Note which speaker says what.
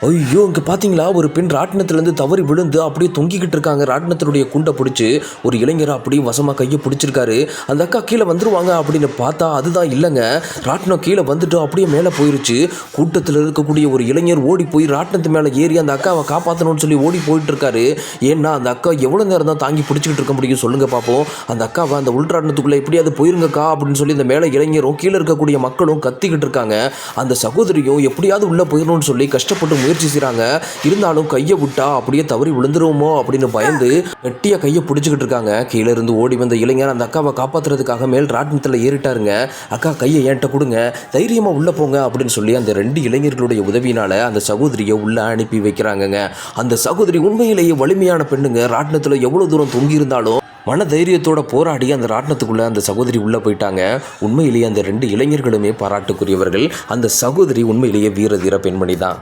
Speaker 1: ஐயோ! இங்க பார்த்தீங்களா, ஒரு பெண் ராட்டினத்திலேருந்து தவறி விழுந்து அப்படியே தொங்கிக்கிட்டு இருக்காங்க. ராட்டினத்தினுடைய குண்ட பிடிச்சு, ஒரு இளைஞர் அப்படியே வசமா கைய பிடிச்சிருக்காரு. அந்த அக்கா கீழ வந்துருவாங்க அப்படின்னு பார்த்தா, அதுதான் இல்லங்க. ராட்டினம் கீழ வந்துட்டு அப்படியே மேல போயிருச்சு. கூட்டத்தில இருக்கக்கூடிய ஒரு இளைஞர் ஓடி போய் ராட்டினத்து மேல ஏறி அந்த அக்காவ காப்பாத்தணும்னு சொல்லி ஓடி போயிட்டு இருக்காரு. ஏன்னா, அந்த அக்கா எவ்வளோ நேரம் தான் தாங்கி பிடிச்சுக்கிட்டு இருக்க முடியும் சொல்லுங்க பார்ப்போம். அந்த அக்காவ அந்த உள்ராட்டினத்துக்குள்ள எப்படியாவது போயிருங்கக்கா அப்படின்னு சொல்லி இந்த மேல இளைஞரும், கீழ இருக்கக்கூடிய மக்களும் கத்திக்கிட்டு இருக்காங்க. அந்த சகோதரியும் எப்படியாவது உள்ள போயிரணும்னு சொல்லி கஷ்டப்பட்டு முயற்சி செய்றாங்க. இருந்தாலும் கைய விட்டா அப்படியே தவறி விழுந்துருவோமோ அப்படின்னு பயந்து கெட்டியா கைய பிடிச்சுக்கிட்டு இருக்காங்க. கீழ இருந்து ஓடி வந்த இளைஞர் அந்த அக்காவை காப்பாத்துறதுக்காக மேல் ராட்டினத்துல ஏறிட்டாருங்க. அக்கா கையை என்கிட்ட கொடுங்க, தைரியமா உள்ள போங்க அப்படின்னு சொல்லி அந்த 2 இளைஞர்களுடைய உதவியினால அந்த சகோதரியை உள்ள அனுப்பி வைக்கிறாங்கங்க. அந்த சகோதரி உண்மையிலேயே வலிமையான பெண்ணுங்க. ராட்டினத்துல எவ்வளவு தூரம் தொங்கி இருந்தாலும் மன தைரியத்தோட போராடி அந்த ராட்டினத்துக்குள்ள அந்த சகோதரி உள்ள போயிட்டாங்க. உண்மையிலேயே அந்த 2 இளைஞர்களுமே பாராட்டுக்குரியவர்கள். அந்த சகோதரி உண்மையிலேயே வீர தீர பெண்மணி தான்.